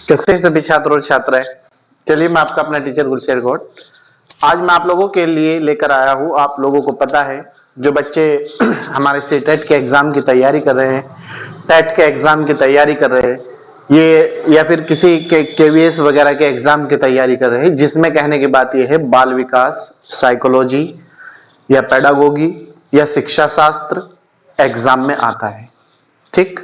कैसे सभी छात्र और छात्राएं, चलिए मैं आपका अपना टीचर गुलशेर घोट आज मैं आप लोगों के लिए लेकर आया हूं। आप लोगों को पता है जो बच्चे हमारे से टेट के एग्जाम की तैयारी कर रहे हैं, टेट के एग्जाम की तैयारी कर रहे हैं, ये या फिर किसी के केवीएस वगैरह के एग्जाम की तैयारी कर रहे हैं, जिसमें कहने की बात यह है बाल विकास, साइकोलॉजी या पेडागोगी या शिक्षा शास्त्र एग्जाम में आता है। ठीक,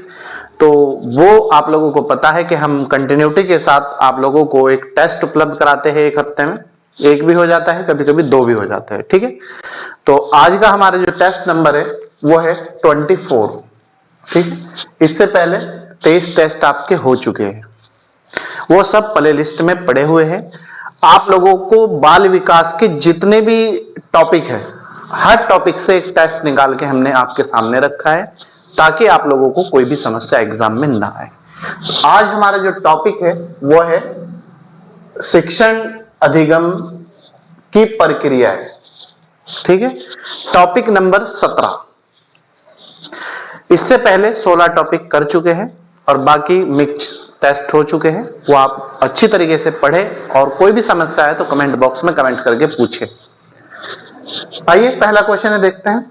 तो वो आप लोगों को पता है कि हम कंटिन्यूटी के साथ आप लोगों को एक टेस्ट उपलब्ध कराते हैं। एक हफ्ते में एक भी हो जाता है, कभी कभी दो भी हो जाता है। ठीक है, तो आज का हमारा जो टेस्ट नंबर है वो है 24। ठीक, इससे पहले 23 टेस्ट आपके हो चुके हैं, वो सब प्ले लिस्ट में पड़े हुए हैं। आप लोगों को बाल विकास के जितने भी टॉपिक है, हर टॉपिक से एक टेस्ट निकाल के हमने आपके सामने रखा है ताकि आप लोगों को कोई भी समस्या एग्जाम में ना आए। आज हमारा जो टॉपिक है वो है शिक्षण अधिगम की प्रक्रिया है। ठीक है, टॉपिक नंबर 17। इससे पहले 16 टॉपिक कर चुके हैं और बाकी मिक्स टेस्ट हो चुके हैं, वो आप अच्छी तरीके से पढ़े और कोई भी समस्या है तो कमेंट बॉक्स में कमेंट करके पूछे। आइए पहला क्वेश्चन है, देखते हैं।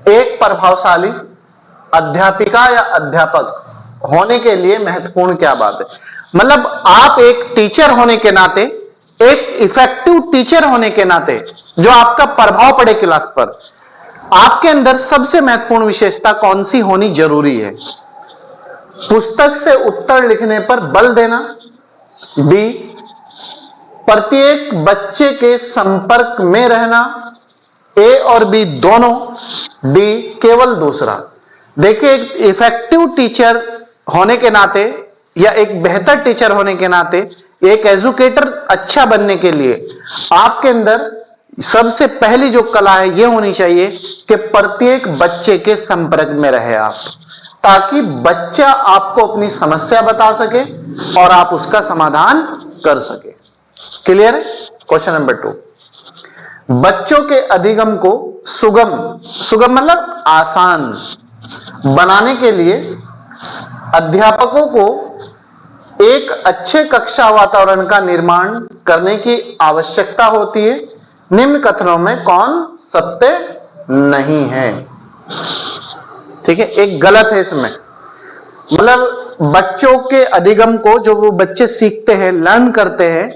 एक प्रभावशाली अध्यापिका या अध्यापक होने के लिए महत्वपूर्ण क्या बात है? मतलब आप एक टीचर होने के नाते, एक इफेक्टिव टीचर होने के नाते जो आपका प्रभाव पड़े क्लास पर, आपके अंदर सबसे महत्वपूर्ण विशेषता कौन सी होनी जरूरी है? पुस्तक से उत्तर लिखने पर बल देना, बी प्रत्येक बच्चे के संपर्क में रहना, ए और बी दोनों, डी केवल दूसरा। देखिए, एक इफेक्टिव टीचर होने के नाते या एक बेहतर टीचर होने के नाते, एक एजुकेटर अच्छा बनने के लिए आपके अंदर सबसे पहली जो कला है यह होनी चाहिए कि प्रत्येक बच्चे के संपर्क में रहे आप, ताकि बच्चा आपको अपनी समस्या बता सके और आप उसका समाधान कर सके। क्लियर है? Question number 2। बच्चों के अधिगम को सुगम मतलब आसान बनाने के लिए अध्यापकों को एक अच्छे कक्षा वातावरण का निर्माण करने की आवश्यकता होती है। निम्न कथनों में कौन सत्य नहीं है? ठीक है, एक गलत है इसमें। मतलब बच्चों के अधिगम को, जो वो बच्चे सीखते हैं, लर्न करते हैं,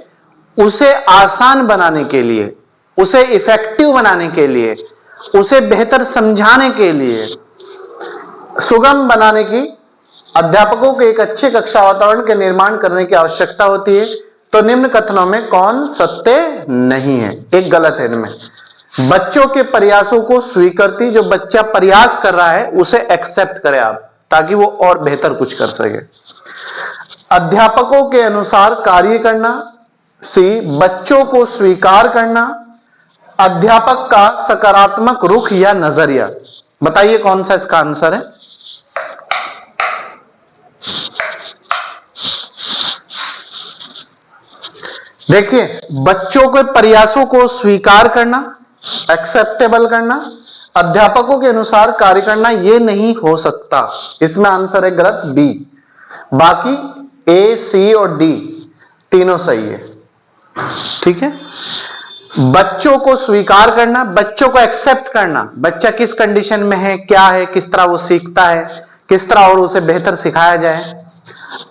उसे आसान बनाने के लिए, उसे इफेक्टिव बनाने के लिए, उसे बेहतर समझाने के लिए, सुगम बनाने की अध्यापकों के एक अच्छे कक्षा वातावरण के निर्माण करने की आवश्यकता होती है। तो निम्न कथनों में कौन सत्य नहीं है? एक गलत है इनमें। बच्चों के प्रयासों को स्वीकृति, जो बच्चा प्रयास कर रहा है उसे एक्सेप्ट करें आप, ताकि वो और बेहतर कुछ कर सके। अध्यापकों के अनुसार कार्य करना, सी बच्चों को स्वीकार करना, अध्यापक का सकारात्मक रुख या नजरिया। बताइए कौन सा इसका आंसर है? देखिए, बच्चों के प्रयासों को स्वीकार करना, एक्सेप्टेबल करना, अध्यापकों के अनुसार कार्य करना, यह नहीं हो सकता। इसमें आंसर है गलत, बी। बाकी ए, सी और डी तीनों सही है। ठीक है, बच्चों को स्वीकार करना, बच्चों को एक्सेप्ट करना, बच्चा किस कंडीशन में है, क्या है, किस तरह वो सीखता है, किस तरह और उसे बेहतर सिखाया जाए।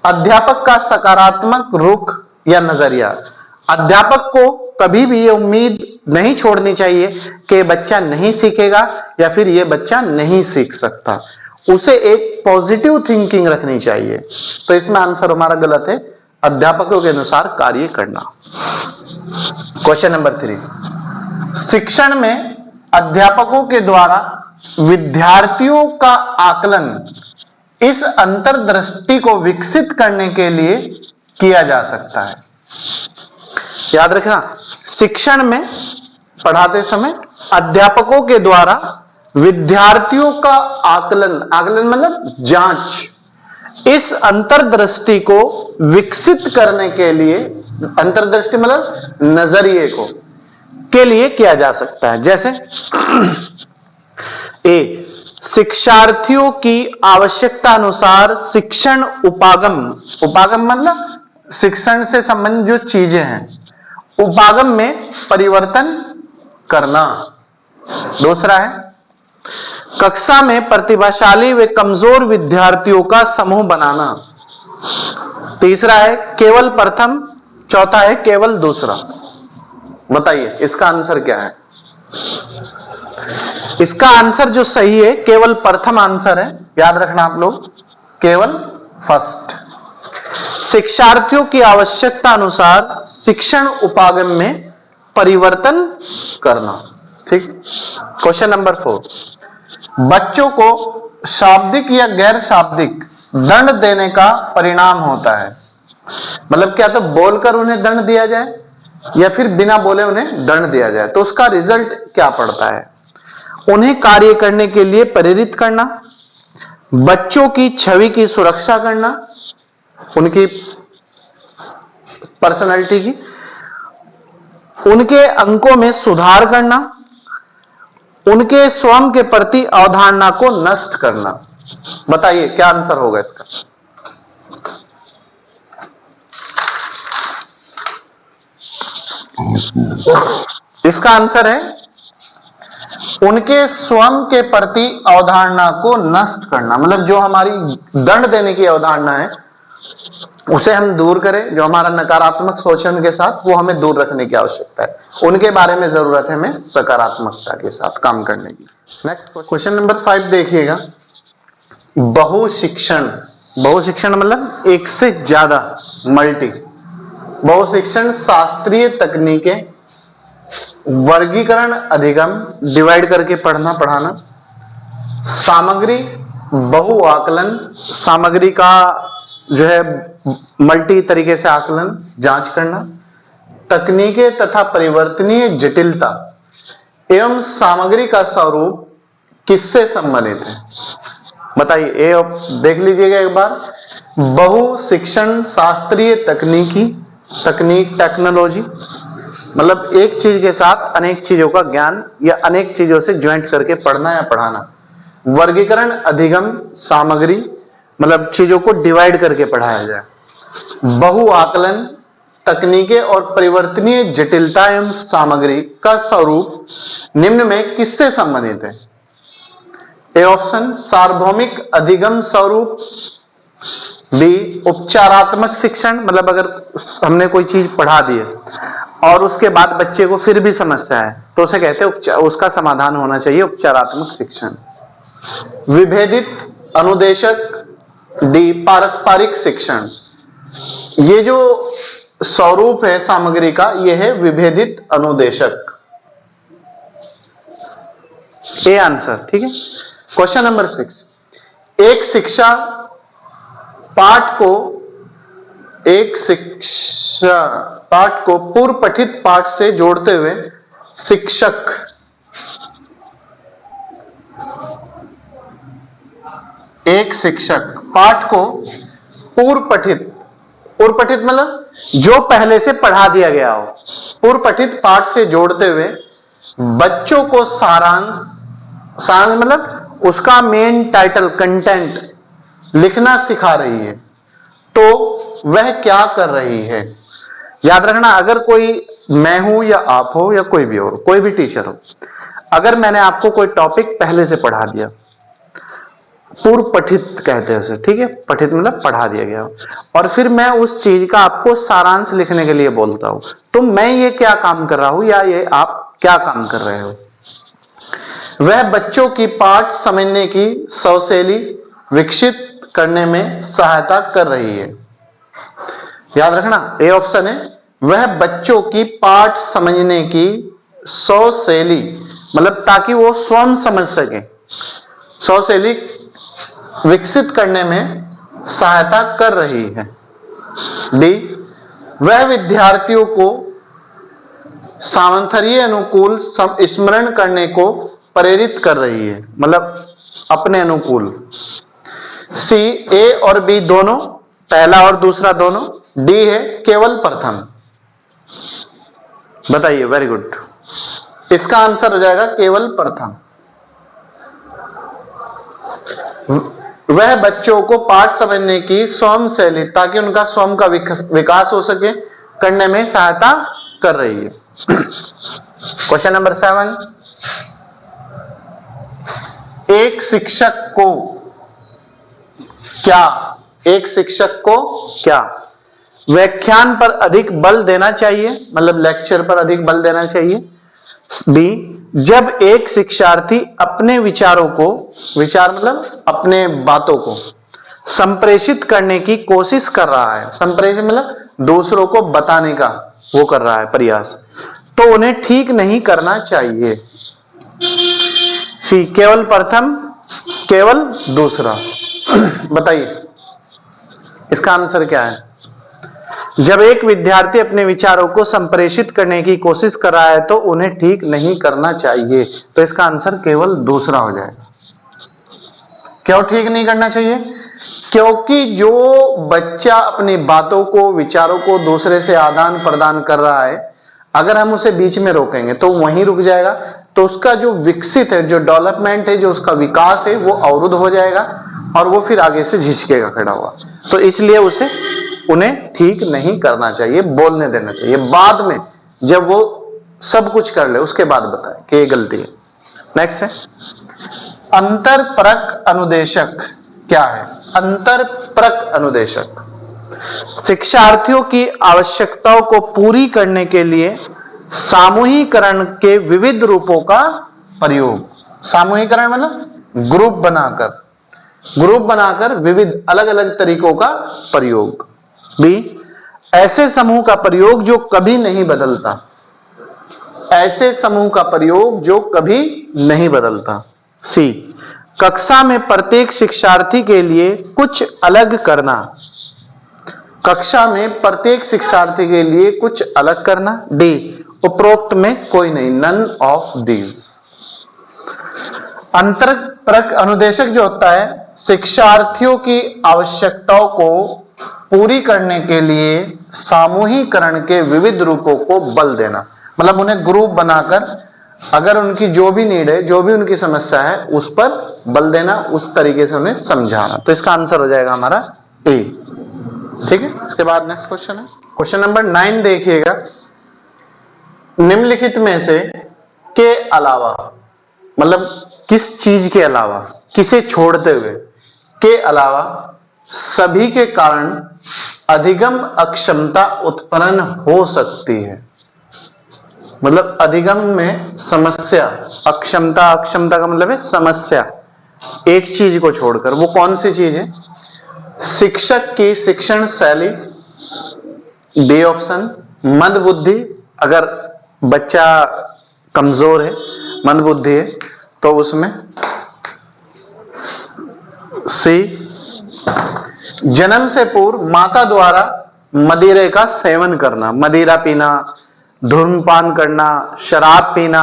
अध्यापक का सकारात्मक रुख या नजरिया, अध्यापक को कभी भी ये उम्मीद नहीं छोड़नी चाहिए कि बच्चा नहीं सीखेगा या फिर ये बच्चा नहीं सीख सकता, उसे एक पॉजिटिव थिंकिंग रखनी चाहिए। तो इसमें आंसर हमारा गलत है, अध्यापकों के अनुसार कार्य करना। Question number 3। शिक्षण में अध्यापकों के द्वारा विद्यार्थियों का आकलन इस अंतर्दृष्टि को विकसित करने के लिए किया जा सकता है। याद रखना, शिक्षण में पढ़ाते समय अध्यापकों के द्वारा विद्यार्थियों का आकलन मतलब जांच, इस अंतर्दृष्टि को विकसित करने के लिए, अंतर्दृष्टि मतलब नजरिए को, के लिए किया जा सकता है। जैसे ए, शिक्षार्थियों की आवश्यकता अनुसार शिक्षण उपागम, उपागम मतलब शिक्षण से संबंधित जो चीजें हैं, उपागम में परिवर्तन करना। दूसरा है कक्षा में प्रतिभाशाली व कमजोर विद्यार्थियों का समूह बनाना। तीसरा है केवल प्रथम, चौथा है केवल दूसरा। बताइए इसका आंसर क्या है? इसका आंसर जो सही है केवल प्रथम आंसर है, याद रखना आप लोग, केवल फर्स्ट। शिक्षार्थियों की आवश्यकता अनुसार शिक्षण उपागम में परिवर्तन करना। ठीक। क्वेश्चन नंबर 4, बच्चों को शाब्दिक या गैर शाब्दिक दंड देने का परिणाम होता है। मतलब क्या तो बोलकर उन्हें दंड दिया जाए या फिर बिना बोले उन्हें दंड दिया जाए, तो उसका रिजल्ट क्या पड़ता है? उन्हें कार्य करने के लिए प्रेरित करना, बच्चों की छवि की सुरक्षा करना, उनकी पर्सनालिटी की, उनके अंकों में सुधार करना, उनके स्वयं के प्रति अवधारणा को नष्ट करना। बताइए क्या आंसर होगा इसका? इसका आंसर है उनके स्वयं के प्रति अवधारणा को नष्ट करना। मतलब जो हमारी दंड देने की अवधारणा है उसे हम दूर करें, जो हमारा नकारात्मक सोच है उनके साथ वो हमें दूर रखने की आवश्यकता है। उनके बारे में जरूरत है हमें सकारात्मकता के साथ काम करने की। नेक्स्ट क्वेश्चन नंबर 5 देखिएगा, बहुशिक्षण। बहुशिक्षण मतलब एक से ज्यादा, मल्टी। बहुशिक्षण शास्त्रीय तकनीकें, वर्गीकरण अधिगम, डिवाइड करके पढ़ना पढ़ाना, सामग्री बहु आकलन, सामग्री का जो है मल्टी तरीके से आकलन जांच करना, तकनीकें तथा परिवर्तनीय जटिलता एवं सामग्री का स्वरूप किससे संबंधित है? बताइए, ए देख लीजिएगा एक बार। बहु शिक्षण शास्त्रीय तकनीक टेक्नोलॉजी, मतलब एक चीज के साथ अनेक चीजों का ज्ञान या अनेक चीजों से ज्वाइंट करके पढ़ना या पढ़ाना। वर्गीकरण अधिगम सामग्री, मतलब चीजों को डिवाइड करके पढ़ाया जाए। बहु आकलन तकनीकें और परिवर्तनीय जटिलता एवं सामग्री का स्वरूप निम्न में किससे संबंधित है? ए ऑप्शन सार्वभौमिक अधिगम स्वरूप, बी उपचारात्मक शिक्षण, मतलब अगर हमने कोई चीज पढ़ा दी है और उसके बाद बच्चे को फिर भी समस्या है तो उसे कहते हैं उसका समाधान होना चाहिए उपचारात्मक शिक्षण। विभेदित अनुदेशक, डी पारस्परिक शिक्षण। ये जो स्वरूप है सामग्री का ये है विभेदित अनुदेशक। A answer. ठीक है। क्वेश्चन नंबर 6, एक शिक्षा पाठ को पूर्व पठित पाठ से जोड़ते हुए शिक्षक पाठ को पूर्व पठित मतलब जो पहले से पढ़ा दिया गया हो, पूर्व पठित पाठ से जोड़ते हुए बच्चों को सारांश मतलब उसका मेन टाइटल कंटेंट लिखना सिखा रही है, तो वह क्या कर रही है? याद रखना, अगर कोई मैं हूं या आप हो या कोई भी और कोई भी टीचर हो, अगर मैंने आपको कोई टॉपिक पहले से पढ़ा दिया, पूर्व पठित कहते हैं उसे, ठीक है, पठित मतलब पढ़ा दिया गया हो, और फिर मैं उस चीज का आपको सारांश लिखने के लिए बोलता हूं, तो मैं ये क्या काम कर रहा हूं या ये आप क्या काम कर रहे हो? वह बच्चों की पाठ समझने की शैली विकसित करने में सहायता कर रही है। याद रखना, ए ऑप्शन है वह बच्चों की पाठ समझने की शैली, मतलब ताकि वो स्वयं समझ सके, शैली विकसित करने में सहायता कर रही है। डी वह विद्यार्थियों को सामंथरीय अनुकूल स्मरण करने को प्रेरित कर रही है, मतलब अपने अनुकूल। सी ए और बी दोनों, पहला और दूसरा दोनों। डी है केवल प्रथम। बताइए, वेरी गुड। इसका आंसर हो जाएगा केवल प्रथम। वह बच्चों को पाठ समझने की स्वयं शैली, ताकि उनका स्वयं का विकास हो सके, करने में सहायता कर रही है। क्वेश्चन नंबर 7, एक शिक्षक को क्या व्याख्यान पर अधिक बल देना चाहिए, मतलब लेक्चर पर अधिक बल देना चाहिए। बी, जब एक शिक्षार्थी अपने विचारों को, विचार मतलब अपने बातों को संप्रेषित करने की कोशिश कर रहा है, संप्रेषित मतलब दूसरों को बताने का वो कर रहा है प्रयास, तो उन्हें ठीक नहीं करना चाहिए। सी, केवल प्रथम, केवल दूसरा। बताइए इसका आंसर क्या है? जब एक विद्यार्थी अपने विचारों को संप्रेषित करने की कोशिश कर रहा है तो उन्हें ठीक नहीं करना चाहिए, तो इसका आंसर केवल दूसरा हो जाएगा। क्यों ठीक नहीं करना चाहिए? क्योंकि जो बच्चा अपनी बातों को, विचारों को दूसरे से आदान प्रदान कर रहा है, अगर हम उसे बीच में रोकेंगे तो वहीं रुक जाएगा, तो उसका जो विकसित है, जो डेवलपमेंट है, जो उसका विकास है, वो अवरुद्ध हो जाएगा और वो फिर आगे से झिझकेगा खड़ा हुआ। तो इसलिए उन्हें ठीक नहीं करना चाहिए, बोलने देना चाहिए। बाद में जब वो सब कुछ कर ले उसके बाद बताए कि ये गलती है। नेक्स्ट है, अंतरपरक अनुदेशक क्या है? अंतरपरक अनुदेशक शिक्षार्थियों की आवश्यकताओं को पूरी करने के लिए सामूहिकरण के विविध रूपों का प्रयोग। सामूहिकरण मतलब ग्रुप बनाकर विविध अलग अलग तरीकों का प्रयोग। बी, ऐसे समूह का प्रयोग जो कभी नहीं बदलता, ऐसे समूह का प्रयोग जो कभी नहीं बदलता। सी, कक्षा में प्रत्येक शिक्षार्थी के लिए कुछ अलग करना, कक्षा में प्रत्येक शिक्षार्थी के लिए कुछ अलग करना। डी, उपरोक्त में कोई नहीं, नन ऑफ दीज। अंतरपरक अनुदेशक जो होता है, शिक्षार्थियों की आवश्यकताओं को पूरी करने के लिए सामूहिकरण के विविध रूपों को बल देना, मतलब उन्हें ग्रुप बनाकर अगर उनकी जो भी नीड है, जो भी उनकी समस्या है, उस पर बल देना, उस तरीके से उन्हें समझाना। तो इसका आंसर हो जाएगा हमारा ए। ठीक है, इसके बाद नेक्स्ट क्वेश्चन है क्वेश्चन नंबर 9। देखिएगा, निम्नलिखित में से के अलावा, मतलब किस चीज के अलावा, किसे छोड़ते हुए, के अलावा सभी के कारण अधिगम अक्षमता उत्पन्न हो सकती है। मतलब अधिगम में समस्या, अक्षमता का मतलब है समस्या, एक चीज को छोड़कर। वो कौन सी चीज है? शिक्षक की शिक्षण शैली, बी ऑप्शन, मंद बुद्धि, अगर बच्चा कमजोर है, मंद बुद्धि है तो उसमें। सी, जन्म से पूर्व माता द्वारा मदिरे का सेवन करना, मदिरा पीना, धूम्रपान करना, शराब पीना,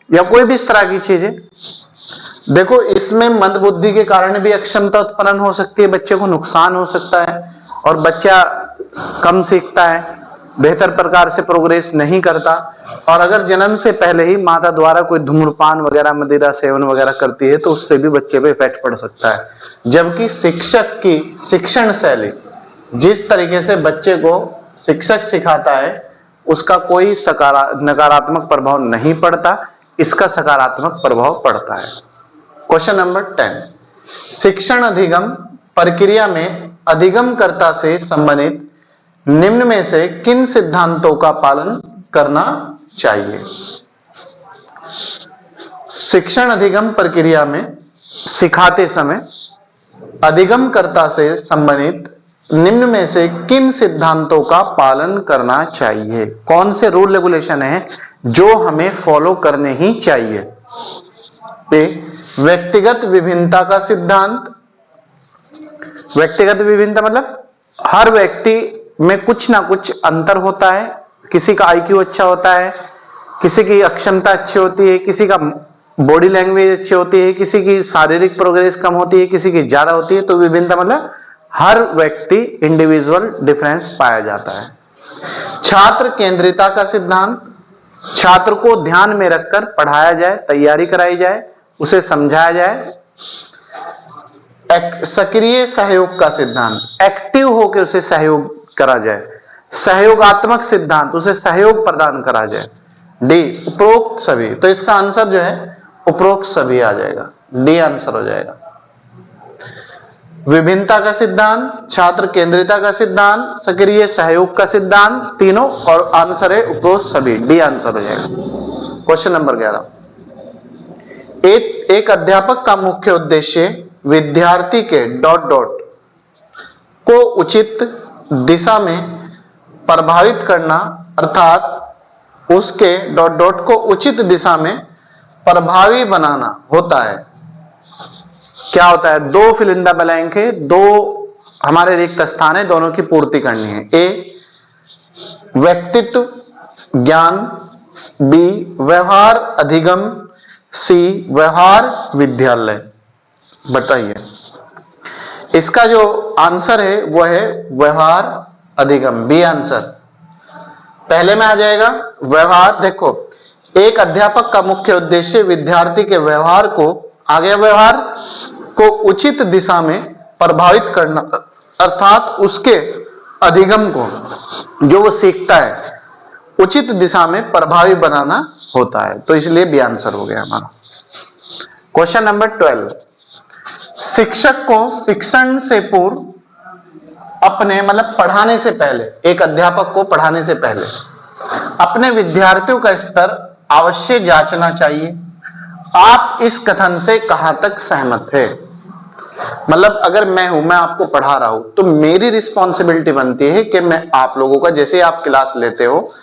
या कोई भी इस तरह की चीजें। देखो, इसमें मंद बुद्धि के कारण भी अक्षमता उत्पन्न हो सकती है, बच्चे को नुकसान हो सकता है और बच्चा कम सीखता है, बेहतर प्रकार से प्रोग्रेस नहीं करता। और अगर जन्म से पहले ही माता द्वारा कोई धूम्रपान वगैरह, मदिरा सेवन वगैरह करती है तो उससे भी बच्चे पे इफेक्ट पड़ सकता है। जबकि शिक्षक की शिक्षण शैली, जिस तरीके से बच्चे को शिक्षक सिखाता है, उसका कोई नकारात्मक प्रभाव नहीं पड़ता, इसका सकारात्मक प्रभाव पड़ता है। क्वेश्चन नंबर 10, शिक्षण अधिगम प्रक्रिया में अधिगमकर्ता से संबंधित निम्न में से किन सिद्धांतों का पालन करना चाहिए? शिक्षण अधिगम प्रक्रिया में सिखाते समय अधिगमकर्ता से संबंधित निम्न में से किन सिद्धांतों का पालन करना चाहिए? कौन से रूल रेगुलेशन है जो हमें फॉलो करने ही चाहिए? व्यक्तिगत विभिन्नता का सिद्धांत। व्यक्तिगत विभिन्नता मतलब हर व्यक्ति में कुछ ना कुछ अंतर होता है, किसी का आईक्यू अच्छा होता है, किसी की अक्षमता अच्छी होती है, किसी का बॉडी लैंग्वेज अच्छी होती है, किसी की शारीरिक प्रोग्रेस कम होती है, किसी की ज्यादा होती है। तो विभिन्नता मतलब हर व्यक्ति इंडिविजुअल डिफरेंस पाया जाता है। छात्र केंद्रिता का सिद्धांत, छात्र को ध्यान में रखकर पढ़ाया जाए, तैयारी कराई जाए, उसे समझाया जाए। सक्रिय सहयोग का सिद्धांत, एक्टिव होकर उसे सहयोग करा जाए। सहयोगात्मक सिद्धांत, उसे सहयोग प्रदान करा जाए। डी उपरोक्त सभी। तो इसका आंसर जो है उपरोक्त सभी आ जाएगा, डी आंसर हो जाएगा। विभिन्नता का सिद्धांत, छात्र केंद्रिता का सिद्धांत, सक्रिय सहयोग का सिद्धांत, तीनों, और आंसर है उपरोक्त सभी, डी आंसर हो जाएगा। क्वेश्चन नंबर 11, एक अध्यापक का मुख्य उद्देश्य विद्यार्थी के ... को उचित दिशा में प्रभावित करना, अर्थात उसके ... को उचित दिशा में प्रभावी बनाना होता है। क्या होता है? दो फिल इन द ब्लैंक है, दो हमारे रिक्त स्थान है, दोनों की पूर्ति करनी है। ए व्यक्तित्व ज्ञान, बी व्यवहार अधिगम, सी व्यवहार विद्यालय। बताइए, इसका जो आंसर है वो है व्यवहार अधिगम, बी आंसर। पहले में आ जाएगा व्यवहार। देखो, एक अध्यापक का मुख्य उद्देश्य विद्यार्थी के व्यवहार को, आगे व्यवहार को उचित दिशा में प्रभावित करना, अर्थात उसके अधिगम को, जो वो सीखता है, उचित दिशा में प्रभावी बनाना होता है। तो इसलिए बी आंसर हो गया हमारा। क्वेश्चन नंबर 12, शिक्षक को शिक्षण से पूर्व अपने, मतलब पढ़ाने से पहले, एक अध्यापक को पढ़ाने से पहले अपने विद्यार्थियों का स्तर अवश्य जांचना चाहिए। आप इस कथन से कहां तक सहमत है? मतलब अगर मैं हूं, मैं आपको पढ़ा रहा हूं, तो मेरी रिस्पॉन्सिबिलिटी बनती है कि मैं आप लोगों का, जैसे आप क्लास लेते हो,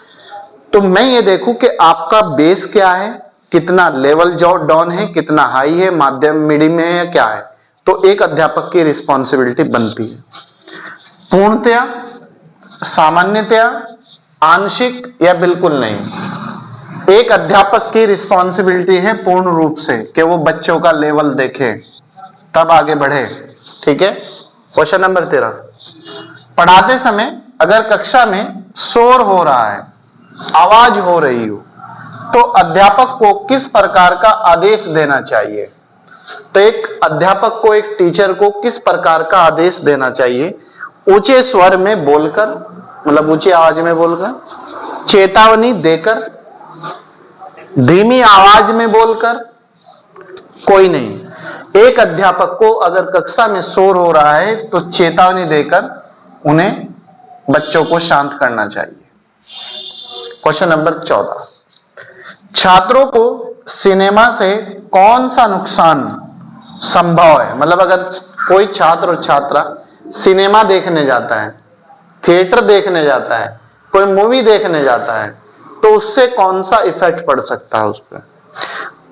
तो मैं ये देखूं कि आपका बेस क्या है, कितना लेवल जो डाउन है, कितना हाई है, माध्यम मीडियम है या क्या है। तो एक अध्यापक की रिस्पॉन्सिबिलिटी बनती है। पूर्णतया, सामान्यतया, आंशिक या बिल्कुल नहीं। एक अध्यापक की रिस्पॉन्सिबिलिटी है पूर्ण रूप से कि वो बच्चों का लेवल देखे तब आगे बढ़े। ठीक है। क्वेश्चन नंबर 13, पढ़ाते समय अगर कक्षा में शोर हो रहा है, आवाज हो रही हो, तो अध्यापक को किस प्रकार का आदेश देना चाहिए? तो एक अध्यापक को, एक टीचर को किस प्रकार का आदेश देना चाहिए? ऊंचे स्वर में बोलकर, मतलब ऊंची आवाज में बोलकर, चेतावनी देकर, धीमी आवाज में बोलकर, कोई नहीं। एक अध्यापक को अगर कक्षा में शोर हो रहा है तो चेतावनी देकर उन्हें, बच्चों को शांत करना चाहिए। क्वेश्चन नंबर 14, छात्रों को सिनेमा से कौन सा नुकसान संभव है? मतलब अगर कोई छात्र और छात्रा सिनेमा देखने जाता है, थिएटर देखने जाता है, कोई मूवी देखने जाता है, तो उससे कौन सा इफेक्ट पड़ सकता है उस पर?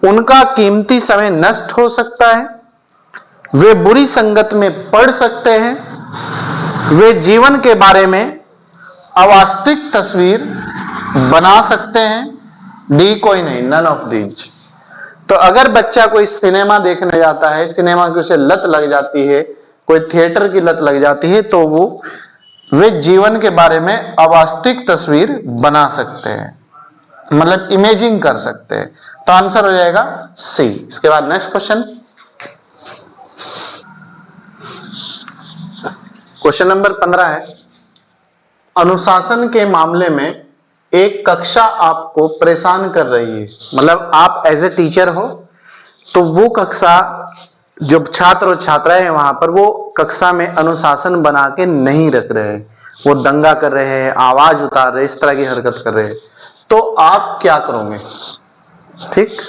उनका कीमती समय नष्ट हो सकता है, वे बुरी संगत में पड़ सकते हैं, वे जीवन के बारे में अवास्तविक तस्वीर बना सकते हैं, डी कोई नहीं, नन ऑफ दीज। तो अगर बच्चा कोई सिनेमा देखने जाता है, सिनेमा की उसे लत लग जाती है, कोई थिएटर की लत लग जाती है, तो वे जीवन के बारे में अवास्तविक तस्वीर बना सकते हैं, मतलब इमेजिंग कर सकते हैं। तो आंसर हो जाएगा सी। इसके बाद नेक्स्ट क्वेश्चन, क्वेश्चन नंबर 15 है, अनुशासन के मामले में एक कक्षा आपको परेशान कर रही है, मतलब आप एज ए टीचर हो, तो वो कक्षा, जो छात्र और छात्राएं हैं वहां पर, वो कक्षा में अनुशासन बना के नहीं रख रहे हैं, वो दंगा कर रहे हैं, आवाज उतार रहे हैं, इस तरह की हरकत कर रहे हैं, तो आप क्या करोगे? ठीक,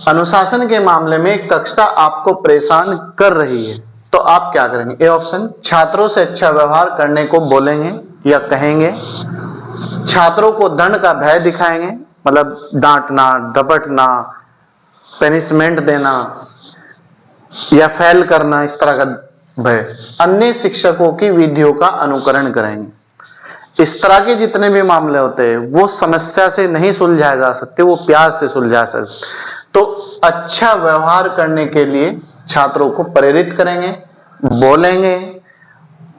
अनुशासन के मामले में कक्षा आपको परेशान कर रही है, तो आप क्या करेंगे? ए ऑप्शन, छात्रों से अच्छा व्यवहार करने को बोलेंगे या कहेंगे, छात्रों को दंड का भय दिखाएंगे, मतलब डांटना, डपटना, पनिशमेंट देना या फेल करना, इस तरह का भय, अन्य शिक्षकों की विधियों का अनुकरण करेंगे। इस तरह के जितने भी मामले होते हैं वो समस्या से नहीं सुलझाए जा सकते, वो प्यार से सुलझा सकते। तो अच्छा व्यवहार करने के लिए छात्रों को प्रेरित करेंगे, बोलेंगे,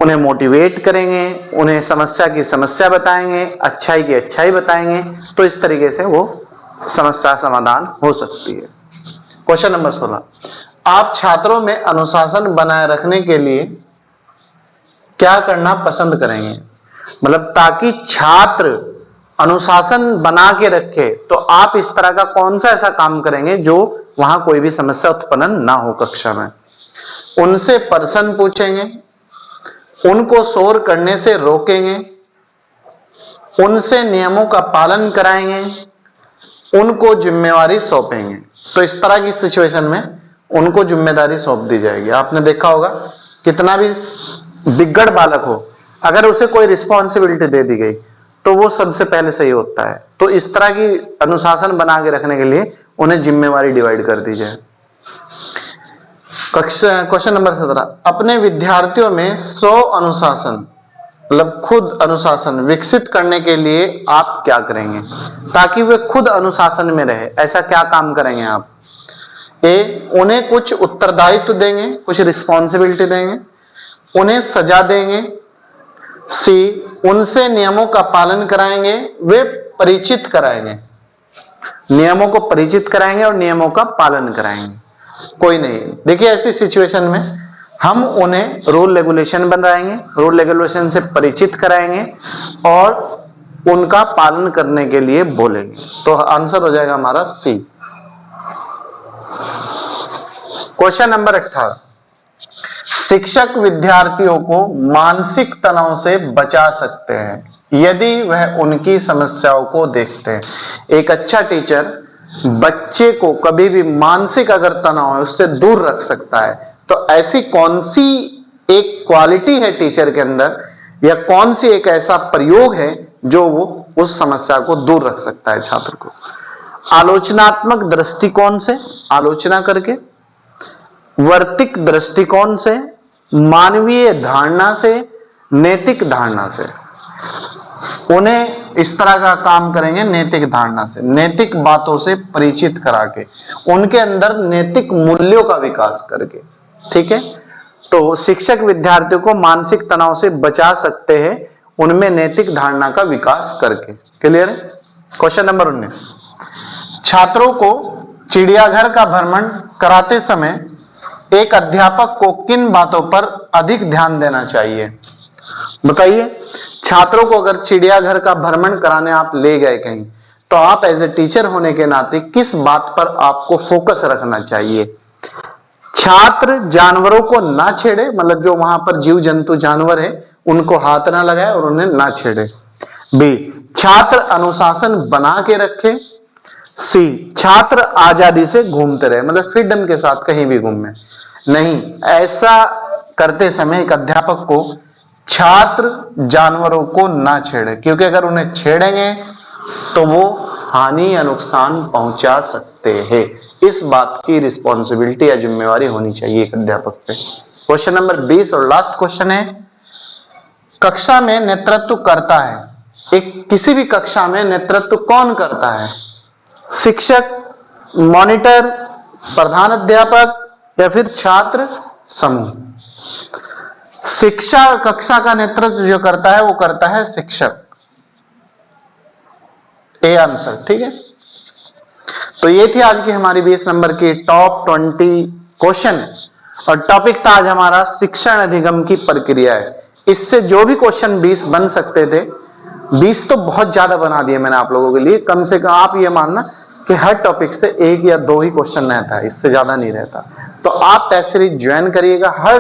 उन्हें मोटिवेट करेंगे, उन्हें समस्या की समस्या बताएंगे, अच्छाई की अच्छाई बताएंगे, तो इस तरीके से वो समस्या समाधान हो सकती है। क्वेश्चन नंबर 16, आप छात्रों में अनुशासन बनाए रखने के लिए क्या करना पसंद करेंगे? मतलब ताकि छात्र अनुशासन बना के रखे, तो आप इस तरह का कौन सा ऐसा काम करेंगे जो वहां कोई भी समस्या उत्पन्न ना हो कक्षा में? उनसे प्रश्न पूछेंगे, उनको शोर करने से रोकेंगे, उनसे नियमों का पालन कराएंगे, उनको जिम्मेवारी सौंपेंगे। तो इस तरह की सिचुएशन में उनको जिम्मेदारी सौंप दी जाएगी। आपने देखा होगा कितना भी बिगड़ बालक हो, अगर उसे कोई रिस्पॉन्सिबिलिटी दे दी गई तो वो सबसे पहले सही होता है। तो इस तरह की अनुशासन बना के रखने के लिए उन्हें जिम्मेवारी डिवाइड कर दी जाए। क्वेश्चन नंबर 17, अपने विद्यार्थियों में स्व अनुशासन मतलब खुद अनुशासन विकसित करने के लिए आप क्या करेंगे ताकि वे खुद अनुशासन में रहे? ऐसा क्या काम करेंगे आप? ए, उन्हें कुछ उत्तरदायित्व देंगे, कुछ रिस्पॉन्सिबिलिटी देंगे, उन्हें सजा देंगे। सी, उनसे नियमों का पालन कराएंगे, वे परिचित कराएंगे, नियमों को परिचित कराएंगे और नियमों का पालन कराएंगे। कोई नहीं। देखिए ऐसी सिचुएशन में हम उन्हें रूल रेगुलेशन बनाएंगे, रूल रेगुलेशन से परिचित कराएंगे और उनका पालन करने के लिए बोलेंगे। तो आंसर हो जाएगा हमारा सी। क्वेश्चन नंबर 18, शिक्षक विद्यार्थियों को मानसिक तनाव से बचा सकते हैं यदि वह उनकी समस्याओं को देखते हैं। एक अच्छा टीचर बच्चे को कभी भी मानसिक अगर तनाव है उससे दूर रख सकता है। तो ऐसी कौन सी एक क्वालिटी है टीचर के अंदर या कौन सी एक ऐसा प्रयोग है जो वो उस समस्या को दूर रख सकता है छात्र को? आलोचनात्मक दृष्टिकोण से आलोचना करके, वर्तिक दृष्टिकोण से, मानवीय धारणा से, नैतिक धारणा से। उन्हें इस तरह का काम करेंगे नैतिक धारणा से, नैतिक बातों से परिचित करा के, उनके अंदर नैतिक मूल्यों का विकास करके। ठीक है, तो शिक्षक विद्यार्थियों को मानसिक तनाव से बचा सकते हैं उनमें नैतिक धारणा का विकास करके। क्लियर है? क्वेश्चन नंबर 19, छात्रों को चिड़ियाघर का भ्रमण कराते समय एक अध्यापक को किन बातों पर अधिक ध्यान देना चाहिए? बताइए। छात्रों को अगर चिड़ियाघर का भ्रमण कराने आप ले गए कहीं, तो आप एज ए टीचर होने के नाते किस बात पर आपको फोकस रखना चाहिए? छात्र जानवरों को ना छेड़े, मतलब जो वहां पर जीव जंतु जानवर है उनको हाथ ना लगाए और उन्हें ना छेड़े। बी, छात्र अनुशासन बना के रखे। सी, छात्र आजादी से घूमते रहे, मतलब फ्रीडम के साथ कहीं भी घूमे नहीं। ऐसा करते समय एक अध्यापक को छात्र जानवरों को ना छेड़े, क्योंकि अगर उन्हें छेड़ेंगे तो वो हानि या नुकसान पहुंचा सकते हैं। इस बात की रिस्पॉन्सिबिलिटी या जिम्मेवारी होनी चाहिए एक अध्यापक पे। क्वेश्चन नंबर 20 और लास्ट क्वेश्चन है, कक्षा में नेतृत्व करता है, एक किसी भी कक्षा में नेतृत्व कौन करता है? शिक्षक, मॉनिटर, प्रधान अध्यापक या फिर छात्र समूह? शिक्षा कक्षा का नेतृत्व जो करता है वो करता है शिक्षक। A answer. ठीक है, तो ये थी आज की हमारी 20 नंबर की टॉप 20 क्वेश्चन और टॉपिक था आज हमारा शिक्षण अधिगम की प्रक्रिया है। इससे जो भी क्वेश्चन 20 बन सकते थे, 20 तो बहुत ज्यादा बना दिए मैंने आप लोगों के लिए। कम से कम आप ये मानना कि हर टॉपिक से 1 या 2 ही क्वेश्चन रहता है, इससे ज्यादा नहीं रहता। तो आप टेस्ट सीरीज ज्वाइन करिएगा, हर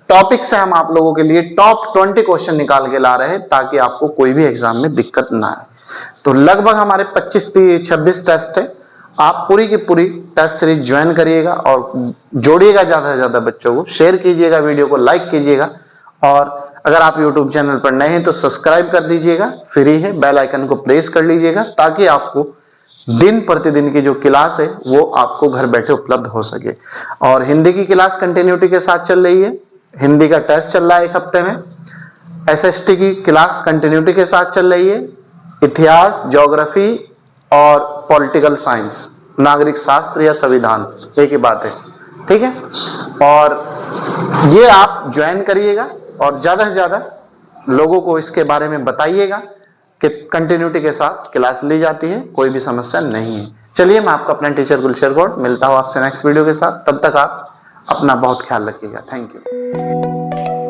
टॉपिक से हम आप लोगों के लिए टॉप 20 क्वेश्चन निकाल के ला रहे हैं ताकि आपको कोई भी एग्जाम में दिक्कत ना आए। तो लगभग हमारे 25-26 टेस्ट है, आप पूरी की पूरी टेस्ट सीरीज ज्वाइन करिएगा और जोड़िएगा ज्यादा से ज्यादा बच्चों को, शेयर कीजिएगा, वीडियो को लाइक कीजिएगा और अगर आप यूट्यूब चैनल पर नए हैं तो सब्सक्राइब कर दीजिएगा, फ्री है, बेल आइकन को प्रेस कर लीजिएगा ताकि आपको दिन प्रतिदिन की जो क्लास है वो आपको घर बैठे उपलब्ध हो सके। और हिंदी की क्लास कंटिन्यूटी के साथ चल रही है, हिंदी का टेस्ट चल रहा है 1 हफ्ते में, एसएसटी की क्लास कंटिन्यूटी के साथ चल रही है, इतिहास, ज्योग्राफी और पॉलिटिकल साइंस, नागरिक शास्त्र या संविधान, एक ही बात है। ठीक है, और ये आप ज्वाइन करिएगा और ज्यादा से ज्यादा लोगों को इसके बारे में बताइएगा कि कंटिन्यूटी के साथ क्लास ली जाती है, कोई भी समस्या नहीं है। चलिए, मैं आपका अपना टीचर गुलशर गौड़ मिलता हूं आपसे नेक्स्ट वीडियो के साथ। तब तक आप अपना बहुत ख्याल रखिएगा। Thank you.